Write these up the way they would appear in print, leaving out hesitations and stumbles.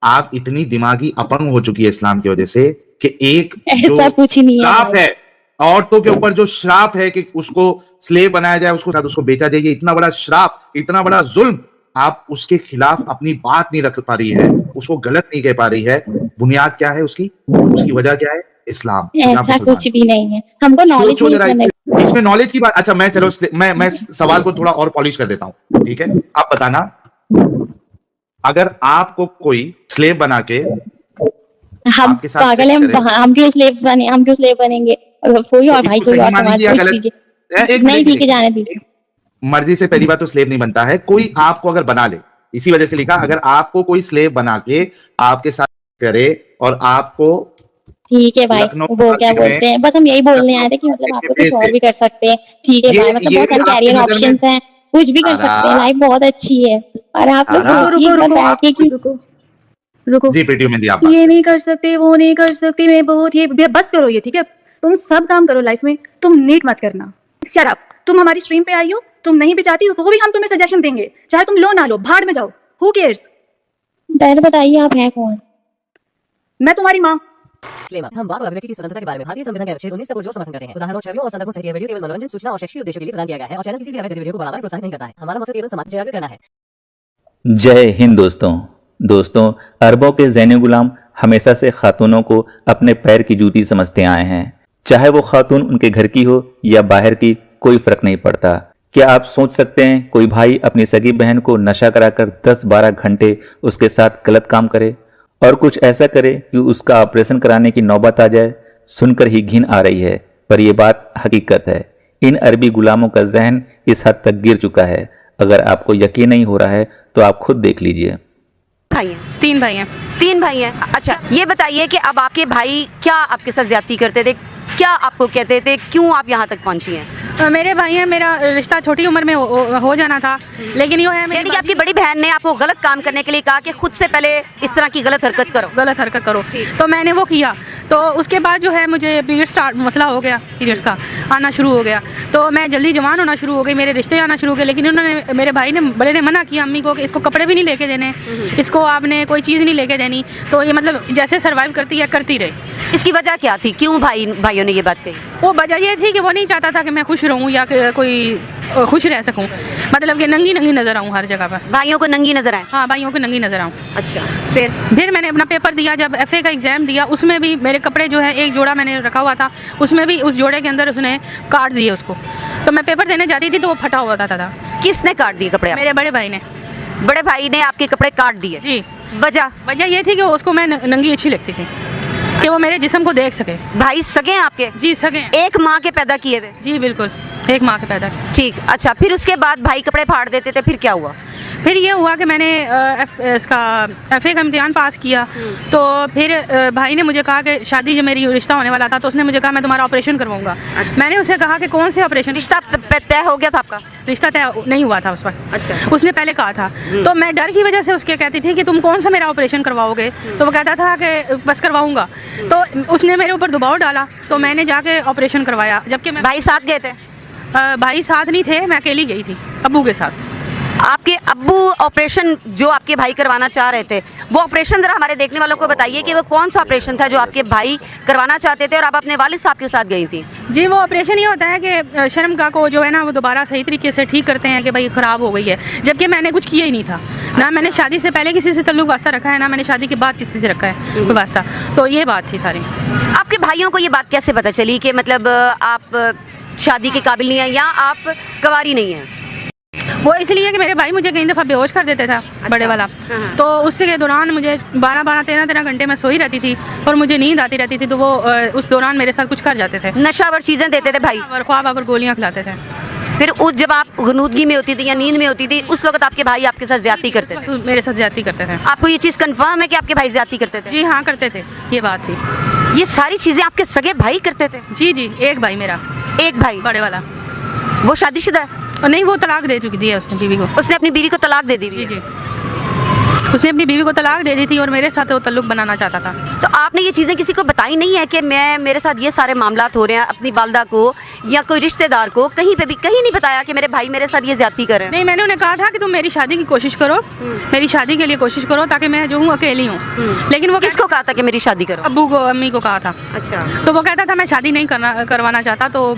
आप इतनी दिमागी अपंग हो चुकी है इस्लाम की वजह से कि एक जो ऐसा कुछ नहीं है श्राप भाई। है, औरतों के ऊपर जो श्राप है कि उसको स्लेव बनाया जाए, उसको साथ उसको बेचा जाए, ये इतना बड़ा श्राप, इतना बड़ा जुल्म, आप उसके खिलाफ अपनी बात नहीं रख पा रही है, उसको गलत नहीं कह पा रही है। बुनियाद क्या है उसकी? उसकी वजह क्या है? इस्लाम। क्योंकि आप ऐसा मुसलमान कुछ भी नहीं है, हमको नॉलेज सोचो नहीं जरा इसमें। इसमें नॉलेज की बात। अच्छा मैं चलो मैं सवाल को थोड़ा और पॉलिश कर देता हूं, ठीक है? आप बताना, अगर आपको कोई स्लेव बना के हम आपके साथ पागल सेक्स हैं, करे, हम क्यों स्लेव्स बने, हम क्यों स्लेव बनेंगे? और कोई तो और भाई, इसको कोई सही और समाज मानेंगे या पूछ गलत? लीजिए। एक नहीं, मिनट, ठीक है, जाने दीजिए। मर्जी से पहली बात तो स्लेव नहीं बनता है कोई, आपको अगर बना ले, इसी वजह से लिखा, अगर आपको कोई स्लेव बना के आपके साथ करे और आपको ठीक है भाई, लखनऊ वो क्या मार्केट में बोलते हैं, बस हम यही बोलने लखनऊ आए थे कि मतलब मार्केट आप में लोग कुछ भेज और दे, भी कर सकते हैं। ठीक है भाई, मतलब ये बहुत सारे आपकी कैरियर नजर में ऑप्शंस हैं, कुछ भी कर सकते हैं, लाइफ बहुत अच्छी है। और आप लोग आरा, सोचिए एक बार बैठ के कि रुको रुको, जी प्रीति मेहंदी आप बात ये नहीं कर सकते, वो नहीं कर सकती, मैं बहुत ये बस करो ये, ठीक है? तुम सब काम करो लाइफ में, तुम नीट मत करना। Shut up. तुम हमारी स्ट्रीम पे आई हो, तुम नहीं भी चाहती हो तो भी हम तुम्हें सजेशन देंगे, चाहे तुम लो ना लो, भाड़ में जाओ, हु केयर्स। पहले बताइए आप हैं कौन? मैं तुम्हारी माँ। हम वाक और अभिव्यक्ति की स्वतंत्रता के बारे में भारतीय संविधान के अनुच्छेद 19 से पुरजोर समर्थन करते हैं। उदाहरणों, छवियों और संदर्भों सहित यह वीडियो केवल मनोरंजन, सूचना और शैक्षिक उद्देश्यों के लिए प्रदान किया गया है और चैनल किसी भी अवैध गतिविधियों को बढ़ावा या प्रोत्साहित नहीं करता है। हमारा मकसद केवल समाज जागरूक करना है। जय हिंद दोस्तों, अरबों के ज़ैनी गुलाम हमेशा से खातूनों को अपने पैर की जूती समझते आए हैं। चाहे वो खातून उनके घर की हो या बाहर की, कोई फर्क नहीं पड़ता। क्या आप सोच सकते हैं कोई भाई अपनी सगी बहन को नशा कराकर 10-12 घंटे उसके साथ गलत काम करे और कुछ ऐसा करे कि उसका ऑपरेशन कराने की नौबत आ जाए? सुनकर ही घिन आ रही है, पर यह बात हकीकत है। इन अरबी गुलामों का जहन इस हद तक गिर चुका है। अगर आपको यकीन नहीं हो रहा है तो आप खुद देख लीजिए। भाई हैं? तीन भाई हैं। तीन भाई हैं। अच्छा ये बताइए कि अब आपके भाई क्या आपके साथ ज्यादती करते थे, क्या आपको कहते थे, क्यों आप यहाँ तक पहुंची हैं? मेरे भाई हैं, मेरा रिश्ता छोटी उम्र में हो जाना था, लेकिन यो है यानी कि आपकी बड़ी बहन ने आपको गलत काम करने के लिए कहा कि खुद से पहले इस तरह की गलत हरकत करो, तो मैंने वो किया। तो उसके बाद जो है मुझे पीरियड्स मसला हो गया, पीरियड्स का आना शुरू हो गया, तो मैं जल्दी जवान होना शुरू हो गई, मेरे रिश्ते आना शुरू हो गए। लेकिन उन्होंने, मेरे भाई ने, बड़े ने मना किया अम्मी को कि इसको कपड़े भी नहीं लेके देने, इसको आपने कोई चीज़ नहीं लेके देनी। तो ये मतलब जैसे सर्वाइव करती है करती रही। इसकी वजह क्या थी, क्यों भाइयों ने ये बात कही? वो वजह ये थी कि वो नहीं चाहता था कि मैं खुश रहूं या कि कोई खुश रह सकूं, मतलब कि नंगी नज़र आऊं हर जगह पर। भाइयों को नंगी नजर आए? हाँ, भाइयों को नंगी नज़र आऊं। अच्छा, फिर मैंने अपना पेपर दिया, जब FA का एग्ज़ाम दिया, उसमें भी मेरे कपड़े जो है, एक जोड़ा मैंने रखा हुआ था, उसमें भी उस जोड़े के अंदर उसने काट दिए उसको। तो मैं पेपर देने जाती थी तो वो फटा हुआ था। किसने काट दिए कपड़े? मेरे बड़े भाई ने। बड़े भाई ने आपके कपड़े काट दिए? जी। वजह ये थी कि उसको मैं नंगी अच्छी लगती थी, कि वो मेरे जिस्म को देख सके। भाई सगे हैं आपके? जी सगे हैं। एक माँ के पैदा किए थे? जी बिल्कुल, एक माँ के पैदा। ठीक। अच्छा, फिर उसके बाद भाई कपड़े फाड़ देते थे, फिर क्या हुआ? फिर ये हुआ कि मैंने FA का इम्तिहान पास किया, तो फिर भाई ने मुझे कहा कि शादी, जब मेरी रिश्ता होने वाला था, तो उसने मुझे कहा मैं तुम्हारा ऑपरेशन करवाऊंगा। मैंने उसे कहा कि कौन से ऑपरेशन? रिश्ता तय हो गया था आपका? रिश्ता तय नहीं हुआ था उस वक्त। अच्छा। उसने पहले कहा था, तो मैं डर की वजह से उसके कहती थी कि तुम कौन सा मेरा ऑपरेशन करवाओगे, तो वो कहता था कि बस करवाऊंगा। तो उसने मेरे ऊपर दबाव डाला, तो मैंने जाके ऑपरेशन करवाया, जबकि मैं, भाई साथ गए थे? भाई साथ नहीं थे, मैं अकेली गई थी अब्बू के साथ। आपके अब्बू ऑपरेशन जो आपके भाई करवाना चाह रहे थे, वो ऑपरेशन जरा हमारे देखने वालों को बताइए कि वो कौन सा ऑपरेशन था जो आपके भाई करवाना चाहते थे और आप अपने वालिद साहब के साथ गई थी? जी, वो ऑपरेशन ये होता है कि शर्मगाह को जो है ना, वो दोबारा सही तरीके से ठीक करते हैं कि भाई ख़राब हो गई है, जबकि मैंने कुछ किया ही नहीं था। ना मैंने शादी से पहले किसी से ताल्लुक वास्ता रखा है, ना मैंने शादी के बाद किसी से रखा है कोई वास्ता। तो ये बात थी सारी। आपके भाइयों को ये बात कैसे पता चली कि मतलब आप शादी के काबिल नहीं हैं या आप कुंवारी नहीं हैं? वो इसलिए कि मेरे भाई मुझे कई दफ़ा बेहोश कर देते था, बड़े वाला। तो उसके के दौरान मुझे 12-12, 13-13 घंटे मैं सोई रहती थी और मुझे नींद आती रहती थी, तो वो उस दौरान मेरे साथ कुछ कर जाते थे। नशावर चीज़ें देते थे भाई? ख्वाब गोलियाँ खिलाते थे। फिर उस जब आप गनूदगी में होती थी या नींद में होती थी, उस वक्त आपके भाई आपके साथ ज्यादती करते थे? मेरे साथ ज्यादती करते थे। आपको ये चीज़ कंफर्म है कि आपके भाई ज्यादती करते थे? जी हाँ, करते थे, ये बात थी। ये सारी चीज़ें आपके सगे भाई करते थे? जी जी, एक भाई मेरा। एक भाई? बड़े वाला। वो शादीशुदा है? नहीं, वो तलाक दे चुकी थी उसने बीवी को। उसने अपनी बीवी को तलाक दे दी? जी जी। उसने अपनी बीवी को तलाक दे दी थी और मेरे साथ वो तल्लुक बनाना चाहता था। तो आपने ये चीज़ें किसी को बताई नहीं है कि मेरे साथ ये सारे मामलात हो रहे हैं, अपनी वालदा को या कोई रिश्तेदार को कहीं पे भी कहीं नहीं बताया कि मेरे भाई मेरे साथ ये ज्यादती कर रहे हैं? नहीं, मैंने उन्हें कहा था कि तुम मेरी शादी की कोशिश करो, मेरी शादी के लिए कोशिश करो ताकि मैं जो हूँ अकेली हूँ। लेकिन वो किसको कहा था कि मेरी शादी करो? अब्बू को, अम्मी को कहा था। अच्छा। तो वो कहता था मैं शादी नहीं करवाना चाहता, तो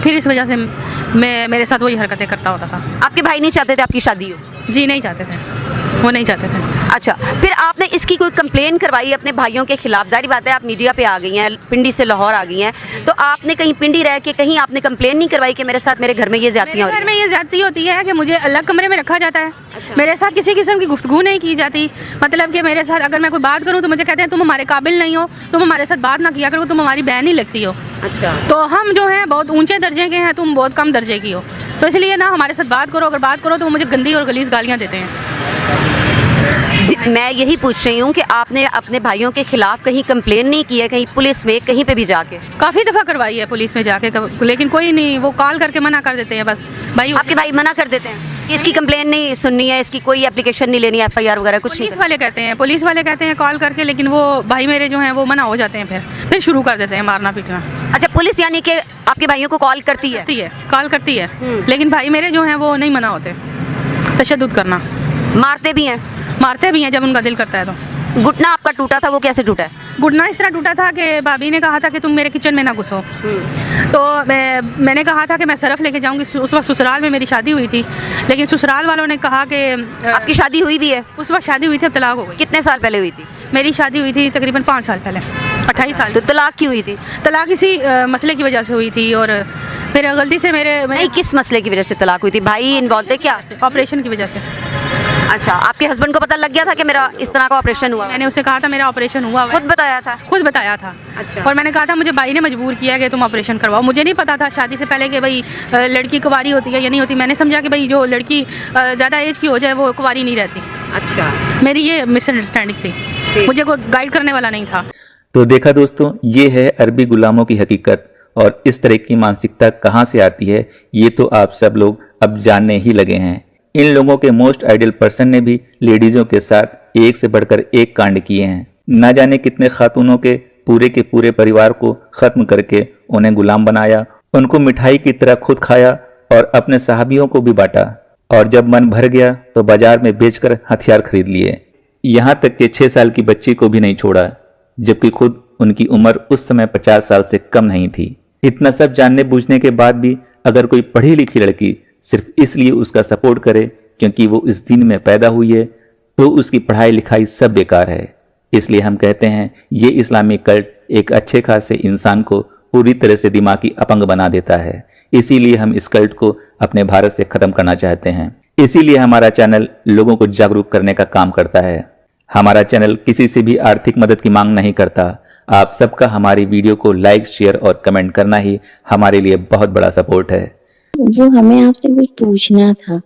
फिर इस वजह से मैं मेरे साथ वही हरकतें करता होता था। आपके भाई नहीं चाहते थे आपकी शादी हो? जी नहीं चाहते थे, वो नहीं चाहते थे। अच्छा, फिर आपने इसकी कोई कंप्लेन करवाई अपने भाइयों के खिलाफ? जाहिर बात है आप मीडिया पे आ गई हैं, पिंडी से लाहौर आ गई हैं, तो आपने कहीं पिंडी रह के कहीं आपने कंप्लेन नहीं करवाई कि मेरे साथ मेरे घर में ये ज्यादतियां हो रही घर में ये ज्यादती होती है कि मुझे अलग कमरे में रखा जाता है। मेरे साथ किसी किस्म की गुफ्तगू नहीं की जाती। मतलब कि मेरे साथ अगर मैं कोई बात करूँ तो मुझे कहते हैं तुम हमारे काबिल नहीं हो, तुम हमारे साथ बात ना किया करो, तुम हमारी बहन ही लगती हो। अच्छा। तो हम जो हैं बहुत ऊंचे दर्जे के हैं, तुम बहुत कम दर्जे की हो, तो इसलिए ना हमारे साथ बात करो। अगर बात करो तो वो मुझे गंदी और गलीज गालियाँ देते हैं। मैं यही पूछ रही हूँ कि आपने अपने भाइयों के खिलाफ कहीं कंप्लेन नहीं की है, कहीं पुलिस में कहीं पे भी जाके? काफ़ी दफ़ा करवाई है पुलिस में जाके, लेकिन कोई नहीं, वो कॉल करके मना कर देते हैं बस। भाई आपके भाई मना कर देते हैं कि इसकी कंप्लेन नहीं सुननी है, इसकी कोई एप्लीकेशन नहीं लेनी, FIR वगैरह कुछ नहीं? पुलिस वाले कहते हैं कॉल करके, लेकिन वो भाई मेरे जो हैं वो मना हो जाते हैं, फिर शुरू कर देते हैं मारना पीटना। अच्छा, पुलिस यानी कि आपके भाइयों को कॉल करती है? कॉल करती है, लेकिन भाई मेरे जो हैं वो नहीं मना होते, तशद्दुद करना। मारते भी हैं जब उनका दिल करता है तो। घुटना आपका टूटा था, वो कैसे टूटा है? घुटना इस तरह टूटा था कि भाभी ने कहा था कि तुम मेरे किचन में ना घुसो। तो मैंने कहा था कि मैं सरफ लेके जाऊंगी। उस वक्त ससुराल में मेरी शादी हुई थी, लेकिन ससुराल वालों ने कहा कि आपकी शादी हुई भी है? उस वक्त शादी हुई थी, अब तलाक हो गई। कितने साल पहले हुई थी? मेरी शादी हुई थी तकरीबन 5 साल पहले, 28 साल। तो तलाक क्यों हुई थी? तलाक इसी मसले की वजह से हुई थी, और फिर गलती से नहीं, किस मसले की वजह से तलाक हुई थी? भाई इन्वॉल्व थे क्या? ऑपरेशन की वजह से। अच्छा, आपके हस्बैंड को पता लग गया था कि मेरा इस तरह का ऑपरेशन हुआ? मैंने उसे कहा था मेरा ऑपरेशन हुआ है। खुद बताया था? खुद बताया था। अच्छा। और मैंने कहा था मुझे भाई ने मजबूर किया कि तुम ऑपरेशन करवाओ। मुझे नहीं पता था शादी से पहले कि भाई लड़की कुंवारी होती है या नहीं होती। मैंने समझा कि भाई जो लड़की ज़्यादा एज की हो जाए वो कुंवारी नहीं रहती। अच्छा। मेरी ये मिसअंडरस्टैंडिंग थी, मुझे कोई गाइड करने वाला नहीं था। तो देखा दोस्तों, ये है अरबी गुलामों की हकीकत, और इस तरह की मानसिकता कहाँ से आती है ये तो आप सब लोग अब जानने ही लगे हैं। इन लोगों के मोस्ट आइडियल पर्सन ने भी लेडीजों के साथ एक से बढ़कर एक कांड किए हैं। ना जाने कितने खातूनों के पूरे परिवार को खत्म करके उन्हें गुलाम बनाया, उनको मिठाई की तरह खुद खाया और अपने साहबियों को भी बांटा, और जब मन भर गया तो बाजार में बेचकर हथियार खरीद लिए। यहाँ तक कि 6 साल की बच्ची को भी नहीं छोड़ा, जबकि खुद उनकी उम्र उस समय 50 साल से कम नहीं थी। इतना सब जानने बूझने के बाद भी अगर कोई पढ़ी लिखी लड़की सिर्फ इसलिए उसका सपोर्ट करे क्योंकि वो इस दिन में पैदा हुई है, तो उसकी पढ़ाई लिखाई सब बेकार है। इसलिए हम कहते हैं ये इस्लामी कल्ट एक अच्छे खासे इंसान को पूरी तरह से दिमागी अपंग बना देता है। इसीलिए हम इस कल्ट को अपने भारत से खत्म करना चाहते हैं। इसीलिए हमारा चैनल लोगों को जागरूक करने का काम करता है। हमारा चैनल किसी से भी आर्थिक मदद की मांग नहीं करता। आप सबका हमारी वीडियो को लाइक, शेयर और कमेंट करना ही हमारे लिए बहुत बड़ा सपोर्ट है। वो हमें आपसे कुछ पूछना था।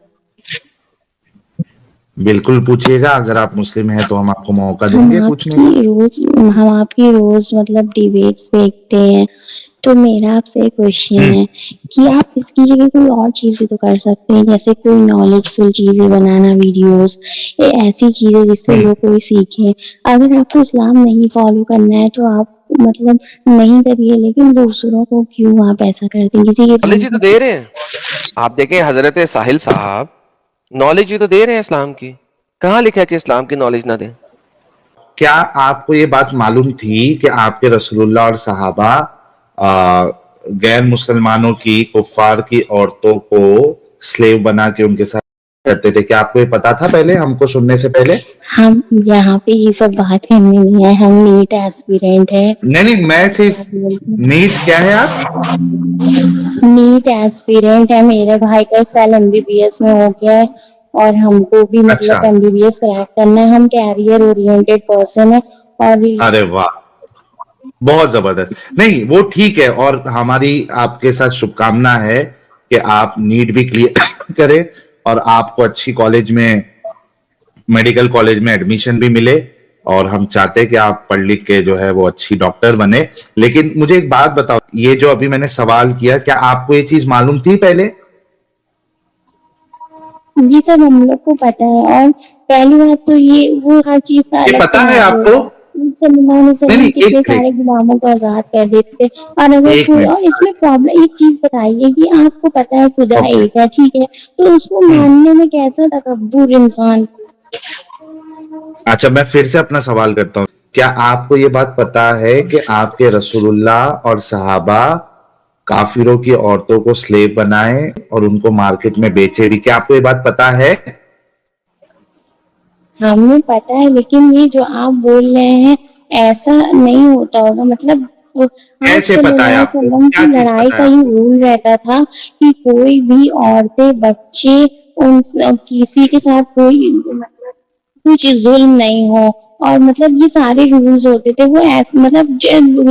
बिल्कुल पूछिएगा, अगर आप मुस्लिम हैं तो हम आपको मौका देंगे पूछने का। हम आपकी रोज मतलब डिबेट्स देखते हैं, तो मेरा आपसे एक क्वेश्चन है कि आप इसकी जगह कोई और चीज भी तो कर सकते हैं, जैसे कोई नॉलेजफुल चीजें बनाना, वीडियोस, ऐसी चीजें जिससे लोग कोई सीखे। अगर आपको इस्लाम नहीं फॉलो करना है तो आप मतलब नहीं करिए, लेकिन दूसरों को क्यों आप ऐसा करते हैं? किसी नॉलेज ही तो दे रहे हैं। आप देखें हजरत साहिल साहब नॉलेज ही तो दे रहे हैं इस्लाम की। कहाँ लिखा है कि इस्लाम की नॉलेज ना दें? क्या आपको ये बात मालूम थी कि आपके रसूलुल्लाह और सहाबा गैर मुसलमानों की, कुफ्फार की औरतों को स्लेव बना के उनके साथ करते थे? क्या आपको ये पता था पहले, हमको सुनने से पहले? हम यहाँ पे ये सब बात करने नहीं है, हम नीट एस्पिरेंट है। नहीं, मैं सिर्फ नीट क्या है आप? नीट एस्पिरेंट है। मेरे भाई का इस साल MBBS में हो गया है और हमको भी मतलब अच्छा। MBBS क्रैक करना है। हम कैरियर ओरिएंटेड पर्सन है। और अरे वाह, बहुत जबरदस्त। नहीं, वो ठीक है, और हमारी आपके साथ शुभकामना है कि आप नीट भी क्लियर करें और आपको अच्छी कॉलेज में, मेडिकल कॉलेज में एडमिशन भी मिले, और हम चाहते हैं कि आप पढ़ लिख के जो है वो अच्छी डॉक्टर बने। लेकिन मुझे एक बात बताओ, ये जो अभी मैंने सवाल किया, क्या आपको ये चीज मालूम थी पहले? ये सब हम लोग को पता है। और पहली बात तो ये वो हर चीज का ये अलग पता है सिनारियो आपको? सल्लल्लाहु अलैहि वसल्लम नहीं, कितने एक सारे मिनट। गुलामों को आजाद कर देते थे। और अगर एक कोई मिनट। और इसमें प्रॉब्लम, एक चीज बताइए कि आपको पता है खुदा ओके। एक है, ठीक है, तो उसको मानने में कैसा तकब्बुर इंसान। अच्छा, मैं फिर से अपना सवाल करता हूँ। क्या आपको ये बात पता है कि आपके रसूलुल्लाह और सहाबा काफिरों की औरतों को स्लेव बनाए और उनको मार्केट में बेचे भी? क्या आपको ये बात पता है? हमें पता है, लेकिन ये जो आप बोल रहे हैं ऐसा नहीं होता होगा। मतलब आप कैसे पता है सल्लल्लाहु अलैहि आपको? वसल्लम क्या की चीज लड़ाई पता का है ये आपको? रूल रहता था कि कोई भी औरतें, बच्चे, उन किसी के साथ कोई मतलब कुछ जुल्म नहीं हो। और मतलब ये सारे रूल्स होते थे। वो ऐसे मतलब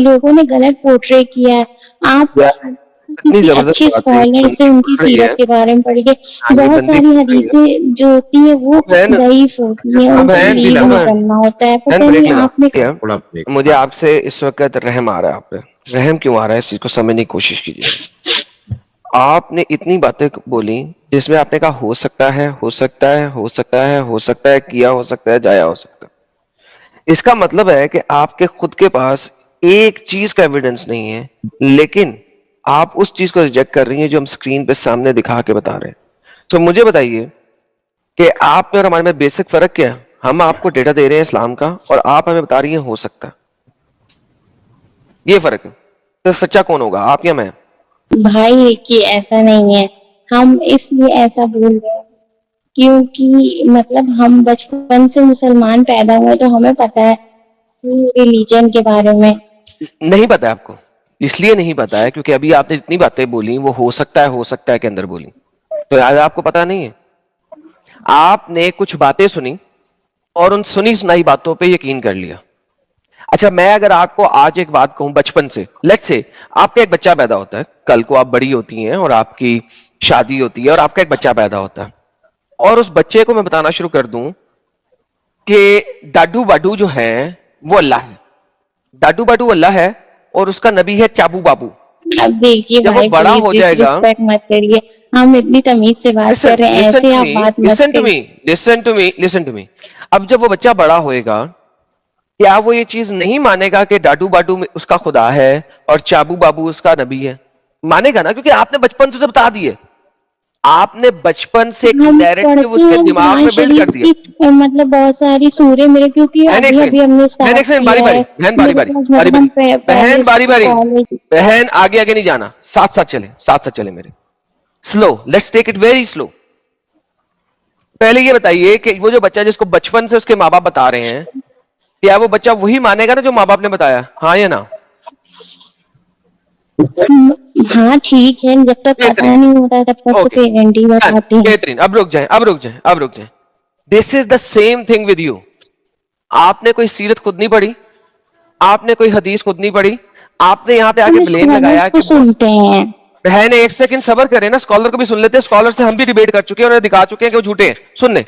लोगों ने गलत पोर्ट्रे किया है। आप यार इतनी किसी जबरदस्त अच्छे बात है, एक स्कॉलर से बंदी उनकी बोल रही सीरत है। के बारे में पढ़िए। हाँ, ये बहुत बंदी सारी बोल रही है। हदीसें जो होती हैं वो बहन, ज़ईफ होती हैं, उनको बहन बिलीव नहीं करना होता है। बहन पता ब्रेक नहीं लगाओ। आपने क्या थोड़ा ब्रेक। मुझे आपसे इस वक्त रहम आ रहा है, आप पे रहम क्यों आ रहा है इस चीज को समझने की कोशिश कीजिए। आपने इतनी बातें बोली जिसमें आपने कहा हो सकता है, हो सकता है, हो सकता है, हो सकता है, किया हो सकता है, जाया हो सकता है। इसका मतलब है कि आपके खुद के पास एक चीज का एविडेंस नहीं है, लेकिन आप उस चीज को रिजेक्ट कर रही हैं जो हम स्क्रीन पे सामने दिखा के बता रहे हैं। तो मुझे बताइए कि आप में और हमारे में बेसिक फर्क क्या है? हम आपको डेटा दे रहे हैं इस्लाम का और आप हमें बता रही हैं हो सकता है। ये फर्क है। तो सच्चा कौन होगा, आप या मैं? भाई देखिए, ऐसा नहीं है। हम इसलिए ऐसा बोल रहे हैं क्योंकि मतलब हम बचपन से मुसलमान पैदा हुए, तो हमें पता है रिलीजन के बारे में। नहीं पता है आपको, इसलिए नहीं पता है क्योंकि अभी आपने जितनी बातें बोली वो हो सकता है के अंदर बोली, तो आज आपको पता नहीं है। आपने कुछ बातें सुनी और उन सुनी सुनाई बातों पे यकीन कर लिया। अच्छा, मैं अगर आपको आज एक बात कहूं बचपन से, लेट्स से आपका एक बच्चा पैदा होता है, कल को आप बड़ी होती हैं और आपकी शादी होती है और आपका एक बच्चा पैदा होता है, और उस बच्चे को मैं बताना शुरू कर दूं कि डाडू बाडू जो है वो अल्लाह है, डाडू बाडू अल्लाह है और उसका नबी है चाबू बाबू। अब देखिए जब वो भाई, बड़ा प्लीज हो जाएगा, डिसरिस्पेक्ट मत करिए। हम इतनी तमीज से बात कर रहे हैं, ऐसे आप बात मत करिए। Listen to me. अब जब वो बच्चा बड़ा होएगा, क्या वो ये चीज नहीं मानेगा कि डाडू बाडू में उसका खुदा है और चाबू बाबू उसका नबी है? मानेगा ना, क्योंकि आपने बचपन से उसे बता दिए। आपने बचपन से हम नैरेटिव पढ़ते उसके हैं दिमाग कुरान में बिल्ड कर शरीफ दिया। की, मतलब बहुत सारी सूरे मेरे, क्योंकि बहन एक अभी सेकंड, अभी हमने बहन स्टार्ट एक सेकंड, किया बारी बारी, है। बहन बारी मेरे बारी, पास बारी मतलब बारी, बहन बारी बारी, कॉलेज। बहन आगे आगे नहीं जाना, साथ साथ चले, साथ साथ चले मेरे। Slow, let's take it very slow. पहले ये बताइए कि वो जो बच्चा जिसको बचपन से उसके माँ बाप बता रहे हैं, क्या वो बच्चा वही मानेगा ना जो माँ बाप ने बताया, हाँ या ना? हाँ ठीक है, जब तक पता नहीं होता तब तक तो ओके, पेरेंट ही बताते हैं। बेहतरीन। अब रुक जाए, अब रुक जाए, अब रुक जाए। This is the same thing with you. आपने कोई सीरत खुद नहीं पढ़ी, आपने कोई हदीस खुद नहीं पढ़ी, आपने यहाँ पे आके हम ब्लेम लगाया को कि सुनते हैं। बहन एक सेकंड सबर करें ना, स्कॉलर को भी सुन लेते हैं। स्कॉलर से हम भी डिबेट कर चुके हैं, उन्हें दिखा चुके हैं कि वो झूठे हैं। सुनने,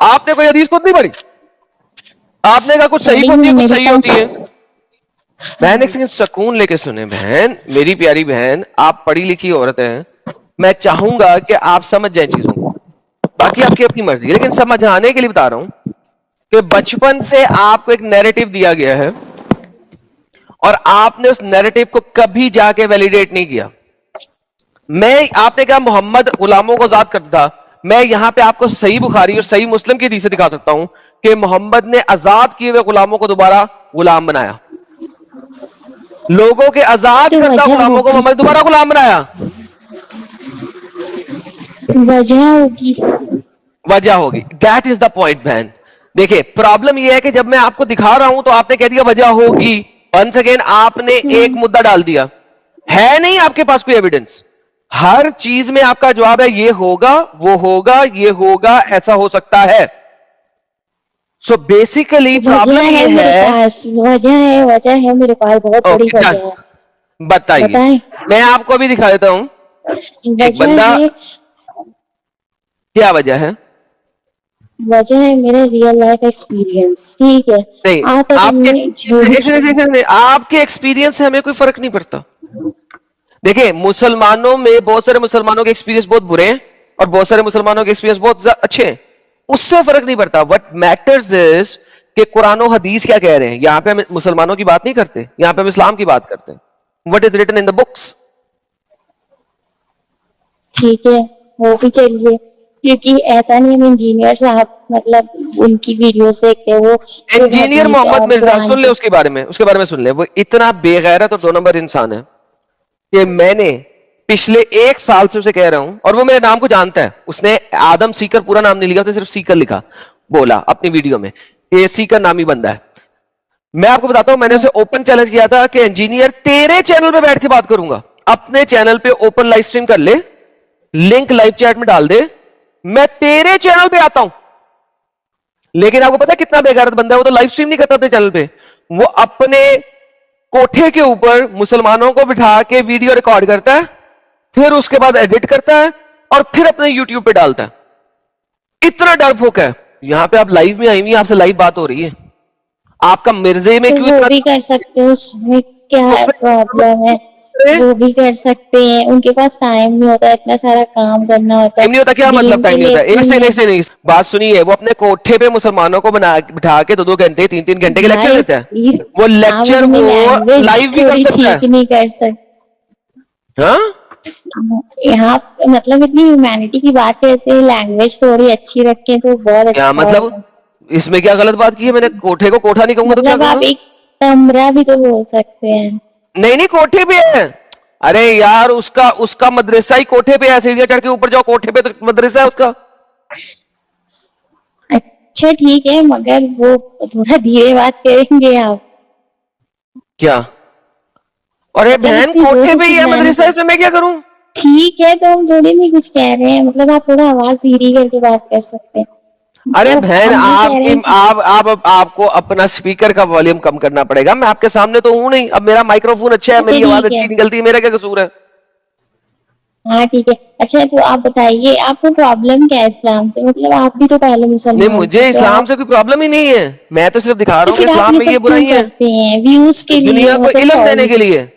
आपने कोई हदीस खुद नहीं पढ़ी, आपने कहा कुछ सही होती है, कुछ सही होती है। बहन एक सेकंड सुकून लेके सुने। बहन, मेरी प्यारी बहन, आप पढ़ी लिखी औरत हैं, मैं चाहूंगा कि आप समझ जाएं चीजों को, बाकी आपकी अपनी मर्जी है, लेकिन समझाने के लिए बता रहा हूं कि बचपन से आपको एक नैरेटिव दिया गया है और आपने उस नैरेटिव को कभी जाके वैलिडेट नहीं किया। आपने कहा मोहम्मद गुलामों को आजाद करता था, मैं यहां पे आपको सही बुखारी और सही मुस्लिम की हदीस से दिखा सकता हूं कि मोहम्मद ने आजाद किए हुए गुलामों को दोबारा गुलाम बनाया। लोगों के आजाद तो करता गुलामों को मोहम्मद दोबारा गुलाम बनाया। वजह होगी, दैट इज द पॉइंट। बहन देखिए, प्रॉब्लम यह है कि जब मैं आपको दिखा रहा हूं तो आपने कह दिया वजह होगी। वंस अगेन आपने एक मुद्दा डाल दिया, है नहीं आपके पास कोई एविडेंस। हर चीज में आपका जवाब है ये होगा, वो होगा, ये होगा, ऐसा हो सकता है। सो बेसिकली प्रॉब्लम ये है, वजह है मेरे पास, बहुत बड़ी वजह है। बताइए, मैं आपको अभी दिखा देता हूं। एक बंदा, क्या वजह है? वजह है मेरा रियल लाइफ एक्सपीरियंस, ठीक है। नहीं, आपके एक्सपीरियंस से हमें कोई फर्क नहीं पड़ता। देखिए, मुसलमानों में बहुत सारे मुसलमानों के एक्सपीरियंस बहुत बुरे हैं और बहुत सारे मुसलमानों के एक्सपीरियंस बहुत अच्छे हैं। उससे फर्क नहीं पड़ता। व्हाट मैटर्स इज कि कुरान और हदीस क्या कह रहे हैं। यहां पे हम मुसलमानों की बात नहीं करते, यहां पे हम इस्लाम की बात करते हैं। What is written in the books. ठीक है, वो भी चलिए, क्योंकि ऐसा नहीं हम इंजीनियर साहब मतलब उनकी वीडियो देखते हैं, वो इंजीनियर हदीस मोहम्मद और मिर्जा, कुरान सुन ले उसके बारे में सुन ले। वो इतना बेगैरत और 2 नंबर इंसान है कि मैंने पिछले 1 साल से उसे कह रहा हूं, और वो मेरे नाम को जानता है। उसने आदम सीकर पूरा नाम नहीं लिखा, उसने सिर्फ सीकर लिखा, बोला अपनी वीडियो में ये सीकर नामी बंदा है। मैं आपको बताता हूं, मैंने उसे ओपन चैलेंज किया था कि इंजीनियर तेरे चैनल पे बैठ के बात करूंगा, अपने चैनल पे ओपन लाइव स्ट्रीम कर ले, लिंक लाइव चैट में डाल दे, मैं तेरे चैनल पे आता हूं। लेकिन आपको पता है कितना बेगैरत बंदा है, वो तो लाइव स्ट्रीम नहीं करता अपने चैनल पे, वो अपने कोठे के ऊपर मुसलमानों को बिठा के वीडियो रिकॉर्ड करता है, फिर उसके बाद एडिट करता है और फिर अपने यूट्यूब पे डालता है। इतना डरपोक है। यहां पे आप लाइव में आई हुई, आपसे लाइव बात हो रही है। आपका मिर्जे में तो क्यों वो इतना भी कर सकते हो, उसमें क्या प्रॉब्लम है, वो भी कर सकते हैं। उनके पास टाइम नहीं होता, इतना सारा काम करना होता है। टाइम नहीं होता? क्या मतलब टाइम नहीं होता? एक से नहीं बात सुनिए। वो अपने कोठे पे मुसलमानों को बिठा के 2-2 घंटे 3-3 घंटे के लेक्चर देता है। वो लेक्चर वो लाइव भी कर सकता है। ठीक नहीं कर सकते। हाँ, यहाँ मतलब इतनी ह्यूमैनिटी की बात करते हैं, लैंग्वेज थोड़ी अच्छी रखें तो बहुत अच्छा क्या मतलब? इसमें क्या गलत बात की है मैंने? कोठे को कोठा नहीं कहूंगा तो क्या मतलब आप कहूंगा? एक कमरा भी तो बोल सकते हैं। नहीं कोठे पे है। अरे यार, उसका मदरसा ही कोठे पे है। सीढ़ियां चढ़ के ऊपर जाओ, कोठे पे तो मदरसा है उसका। अच्छा ठीक है, मगर वो थोड़ा धीरे बात करेंगे आप। क्या? अरे बहन, इतनी कोठे जोर पे से ही है चिल्लाने मदरसा, की- इसमें मैं क्या करूं? ठीक है, तो हम थोड़ी नहीं कुछ कह रहे हैं, मतलब आप थोड़ा आवाज धीरे करके बात कर सकते हैं। अरे तो बहन, हम ये कह रहे हैं कि- आपको अपना स्पीकर का वॉल्यूम कम करना पड़ेगा। मैं आपके सामने तो हूं नहीं। अब मेरा माइक्रोफोन अच्छा है, मेरी ठीक आवाज है। अच्छी निकलती है, मेरा क्या कसूर है? हाँ ठीक है। अच्छा तो आप बताइए, आपको प्रॉब्लम क्या है इस्लाम से? मतलब आप भी तो पहले मुसलमान नहीं, थे, मुझे तो इस्लाम आप- से कोई प्रॉब्लम ही नहीं है। मैं तो सिर्फ दिखा रहा तो हूँ कि फिर आप इस्लाम में ये सब बुराई क्यों है। करते हैं? व्यूज के लिए? दुनिया को मतलब इल्म sorry, देने के लिए।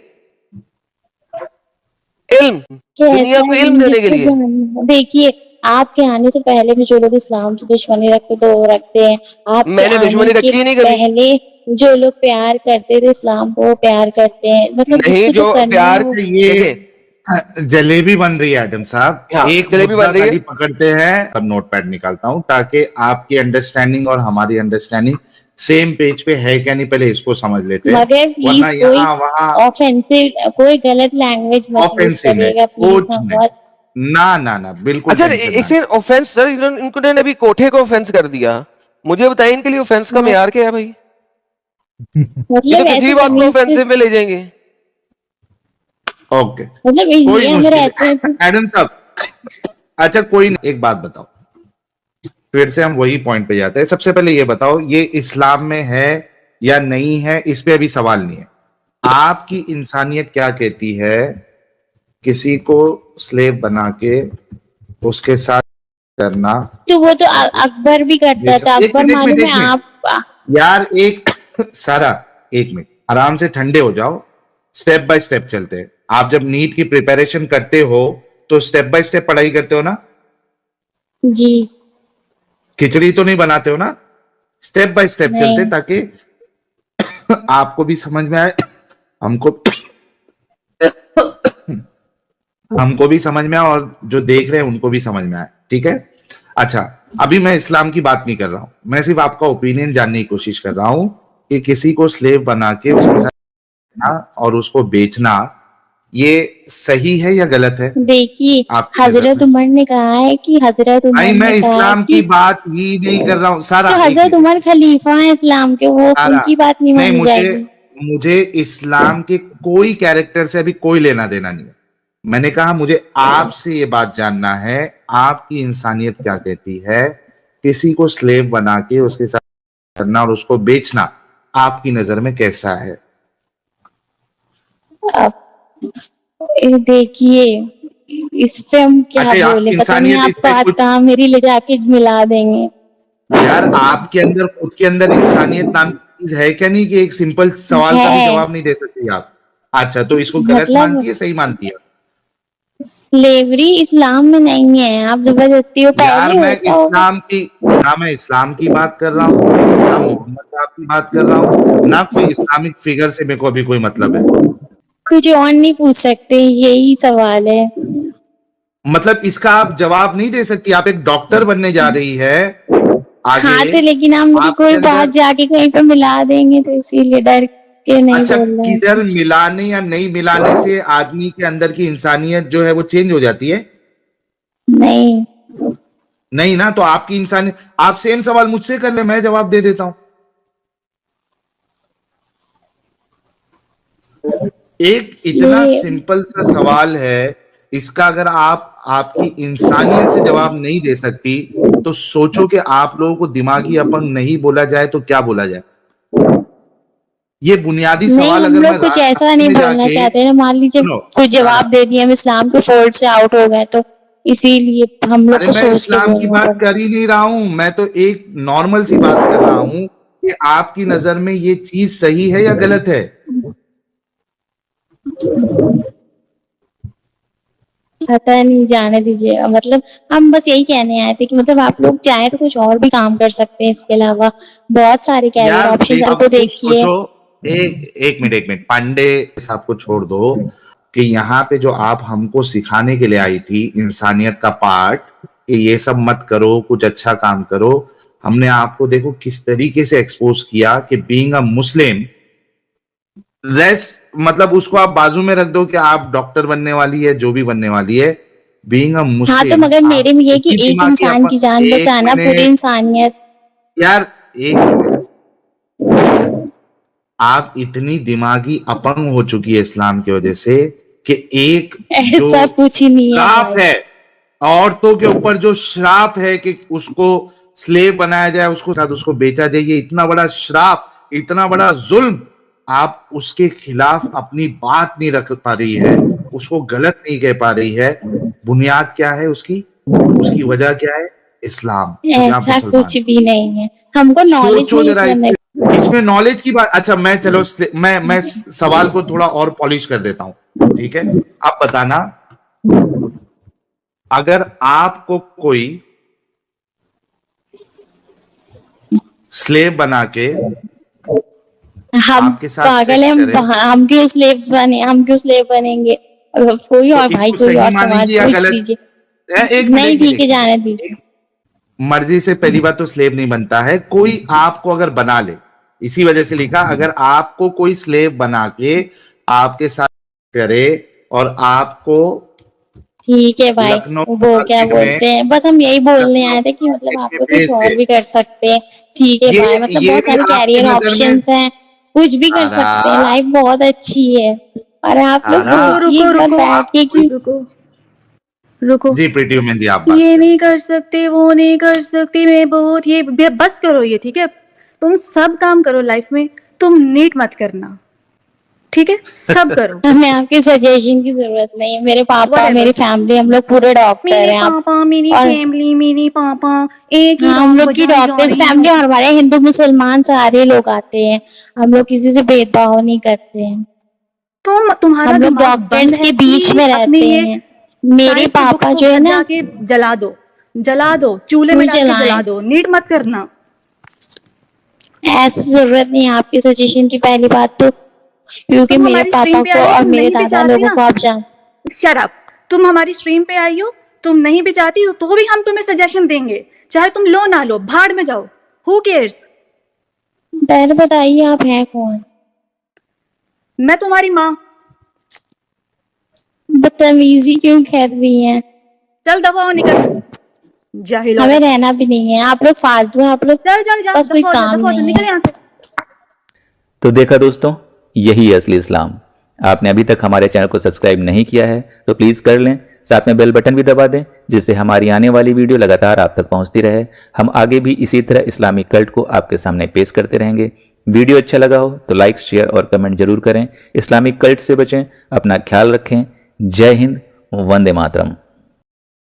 इल्म, कैसा दुनिया को है इल्म देने के जिसको लिए। देखिए, आपके आने से पहले भी जो लोग इस्लाम की दुश्मनी रखते तो वो रखते हैं। आपके मैंने दुश्मनी आने के रखी ही नहीं कभी। पहले जो लोग प्यार करते थे इस्लाम को, वो प्यार करते हैं। मतलब नहीं, जिसको जो करना प्यार है वो- ये देखें, जलेबी बन रही है एडम साहब। हाँ, एक जलेबी मुद्दा बन रही है। खाली पकड़ते हैं, अब नोटपैड निकालता हूं ताकि आपकी अंडरस्टैंडिंग और हमारी अंडरस्टैंडिंग सेम पेज पे है क्या नहीं, पहले इसको समझ लेते हैं। मगर वरना प्लीज कोई यहाँ वहाँ ऑफेंसिव, कोई गलत लैंग्वेज मत यूज ऑफेंसिव नहीं, करिएगा प्लीज। कुछ हम नहीं। बहुत ना बिल्कुल अच्छा, टेंशन एक ना। सेकंड, ऑफेंस सर, इन्होंने अभी कोठे को ऑफेंस कर दिया। मुझे बताइए इनके लिए ऑफेंस का हाँ। मेयार क्या है भाई? ये तो मतलब किसी ऐसे भी बात को तमीज से- ऑफेंसिव में ले जाएंगे। ओके, मतलब कोई इंडिया में मुश्किल रहते हैं तो एडम साहब। अच्छा कोई नहीं, एक बात बताओ, फिर से हम वही पॉइंट पे जाते हैं। सबसे पहले ये बताओ, ये इस्लाम में है या नहीं है, इस पे अभी सवाल नहीं है। आपकी इंसानियत क्या कहती है किसी को स्लेव बना के उसके साथ करना? तो वो तो अकबर भी करता था। एक अकबर मिनट, मालूम है एक मिनट। आप? यार एक सारा, एक मिनट आराम से ठंडे हो जाओ, स्टेप बाय स्टेप चलते हैं। आप जब नीट की प्रिपरेशन करते हो तो स्टेप बाय स्टेप पढ़ाई करते हो ना? जी खिचड़ी तो नहीं बनाते हो ना? स्टेप बाय स्टेप नहीं। चलते ताकि आपको भी समझ में आए, हमको भी समझ में आए और जो देख रहे हैं उनको भी समझ में आए। ठीक है? अच्छा, अभी मैं इस्लाम की बात नहीं कर रहा हूं, मैं सिर्फ आपका ओपिनियन जानने की कोशिश कर रहा हूं कि किसी को स्लेव बना के उसके साथ रहना और उसको बेचना, ये सही है या गलत है? देखिए, आपकी हजरत नजर में? उमर ने कहा है कि हजरत उमर नहीं, मैं ने कहा है इस्लाम कि की बात ही नहीं कर रहा हूं सारा। तो एक हजरत मिनट। उमर खलीफा है इस्लाम के, वो सारा, उनकी बात नहीं मानी मुझे जाएगी। मुझे इस्लाम के कोई कैरेक्टर से अभी कोई लेना देना नहीं है। मैंने कहा मुझे आपसे ये बात जानना है, आपकी इंसानियत क्या कहती है किसी को स्लेव बना के उसके साथ करना और उसको बेचना आपकी नजर में कैसा है? अब देखिए, इस पे हम क्या अच्छा, आप बोले, पता नहीं इंसानियत आप इस पे बात कुछ- कहाँ मेरी ले जाके मिला देंगे। यार आपके अंदर, खुद के अंदर इंसानियत नाम की चीज है क्या नहीं कि एक सिंपल सवाल का भी है। जवाब नहीं दे सकती आप? अच्छा, तो इसको गलत मतलब- मानती है, सही मानती है? स्लेवरी इस्लाम में नहीं है, आप जबरदस्ती हो यार पहले मैं होता होगा। इस्लाम की बात कर रहा हूँ, ना मोहम्मद साहब की बात कर रहा हूँ, ना कोई इस्लामिक फिगर से मेरे को अभी कोई मतलब है। कुछ और नहीं पूछ सकते, यही सवाल है। मतलब इसका आप जवाब नहीं दे सकती। आप एक डॉक्टर बनने जा रही है आगे। हाँ तो लेकिन आप मुझे आपके कोई अंदर- बात जाके कहीं पे मिला देंगे तो इसीलिए डर के नहीं अच्छा, बोल रहे हैं। किधर मिलाने या नहीं मिलाने से आदमी के अंदर की इंसानियत जो है वो चेंज हो जाती है? नहीं, नहीं ना, तो आपकी इंसानियत, आप सेम सवाल मुझसे कर ले, मैं जवाब दे देता हूं। एक इतना ये- सिंपल सा सवाल है, इसका अगर आप आपकी इंसानियत से जवाब नहीं दे सकती तो सोचो कि आप लोगों को दिमागी अपंग नहीं बोला जाए तो क्या बोला जाए। ये बुनियादी नहीं सवाल हम अगर लोग मैं कुछ रास्ते ऐसा नहीं में बोलना जाके- चाहते ना, मान लीजिए सुनो, कुछ जवाब दे दिए, हम इस्लाम के फोल्ड से आउट हो गए तो इसीलिए हम लोग अरे को मैं सोच के इस्लाम की बोलना बात पड़ता। कर ही नहीं रहा हूं, मैं तो एक नॉर्मल सी बात कर रहा हूं कि आपकी नजर में ये चीज सही है या गलत है। पता नहीं, जाने दीजिए। मतलब हम बस यही कहने आए थे कि मतलब आप लोग चाहे तो कुछ और भी काम कर सकते हैं, इसके अलावा बहुत सारे कैरियर यार ऑप्शंस अब आपको तुम देखिए। सोचो, एक मिनट पांडे साहब को छोड़ दो कि यहाँ पे जो आप हमको सिखाने के लिए आई थी इंसानियत का पार्ट, कि ये सब मत करो, कुछ अच्छा काम करो, हमने आपको देखो किस तरीके से एक्सपोज किया कि बीइंग अ मुस्लिम रेस्ट, मतलब उसको आप बाजू में रख दो कि आप डॉक्टर बनने वाली है, जो भी बनने वाली है, बीइंग अ मुस्लिम। हाँ तो मगर मेरे में ये कि इतनी एक दिमागी इंसान की जान एक बचाना मिनट, पूरी इंसानियत। यार एक मिनट, आप इतनी दिमागी अपंग हो चुकी है इस्लाम की वजह से कि एक जो ऐसा कुछ ही नहीं है श्राप भाई। है, औरतों के ऊपर जो श्राप है कि उसको स्लेव बनाया जाए, उसको साथ उसको बेचा जाए, ये इतना बड़ा श्राप, इतना बड़ा जुल्म, आप उसके खिलाफ अपनी बात नहीं रख पा रही है, उसको गलत नहीं कह पा रही है। बुनियाद क्या है उसकी वजह क्या है? इस्लाम। क्योंकि आप ऐसा मुसलमान कुछ भी नहीं है, हमको नॉलेज सोचो नहीं जरा इसमें। इसमें नॉलेज की बात। अच्छा मैं चलो मैं सवाल को थोड़ा और पॉलिश कर देता हूं, ठीक है? आप बताना, अगर आपको कोई स्लेव बना के हम आपके साथ पागल हैं, सेक्स करे, हम क्यों स्लेव्स बने, हम क्यों स्लेव बनेंगे? और कोई और तो भाई इसको कोई सही और सवाल मानेंगे या पूछ गलत? लीजिए। एक नहीं मिनट, ठीक है, जाने दीजिए। मर्जी से पहली बात तो स्लेव नहीं बनता है कोई। आपको अगर बना ले, इसी वजह से लिखा, अगर आपको कोई स्लेव बना के आपके साथ करे और आपको ठीक है भाई, लखनऊ वो क्या मार्केट बोलते हैं, बस हम यही बोलने आए थे कि मतलब आप लोग कुछ और भी कर सकते हैं। ठीक है भाई, मतलब ये बहुत भी सारे आपकी कैरियर नजर में ऑप्शंस हैं, कुछ भी कर सकते हैं, लाइफ बहुत अच्छी है। और आप लोग सारा- सोचिए एक बार बैठ के कि रुको जी प्रीति वुमेन जी, आप बात ये नहीं कर सकते, वो नहीं कर सकती, मैं बहुत ये बस करो ये, ठीक है? तुम सब काम करो लाइफ में, तुम नीट मत करना, ठीक है? सब करो। हमें आपके सजेशन की जरूरत नहीं है। मेरे पापा, Whatever. मेरी फैमिली, हम लोग पूरे डॉक्टर मेरे हैं। आप पापा, मेरी और- फैमिली, मेरी पापा एक ही हाँ, हम डॉग लोग की बजाने जा डॉक्टर्स रही फैमिली हूँ। और हमारे हिंदू मुसलमान सारे लोग आते हैं, हम लोग किसी से भेदभाव नहीं करते हैं। तुम्हारा हम लोग दिमाग डॉक्टर्स बंद है, के बीच please में अपनी रहते ये हैं। मेरे साइंस की बुक्स पापा को जो है ना, जाके जला दो, चूल्हे में क्यों डाल के जलाएं? जला दो, नीट मत करना। ऐसी जरूरत नहीं है आपके सजेशन की। पहली बात तो क्योंकि तुम मेरे हमारी पापा स्ट्रीम पे को आई हो, और तुम मेरे नहीं भी दादा चाहती लोगों ना, को आप जान शट अप। तुम हमारी स्ट्रीम पे आई हो, तुम नहीं भी चाहती तो भी हम तुम्हें सजेशन देंगे, चाहे तुम लो ना लो, भाड़ में जाओ, हु केयर्स। पहले बताइए आप हैं कौन? मैं तुम्हारी माँ। बदतमीजी क्यों कर रही हैं? चल दफा हो, निकल जाहिल हमें औरत। रहना भी नहीं है, आप लोग फालतू हैं, आप लोग चल चल जा, बस कोई दफा काम हो जा, नहीं निकल है। यहाँ से। तो देखा दोस्तों, यही है असली इस्लाम। आपने अभी तक हमारे चैनल को सब्सक्राइब नहीं किया है तो प्लीज कर लें, साथ में बेल बटन भी दबा दें, जिससे हमारी आने वाली वीडियो लगातार आप तक पहुंचती रहे। हम आगे भी इसी तरह इस्लामिक कल्ट को आपके सामने पेश करते रहेंगे। वीडियो अच्छा लगा हो तो लाइक, शेयर और कमेंट जरूर करें। इस्लामिक कल्ट से बचें, अपना ख्याल रखें। जय हिंद, वंदे मातरम।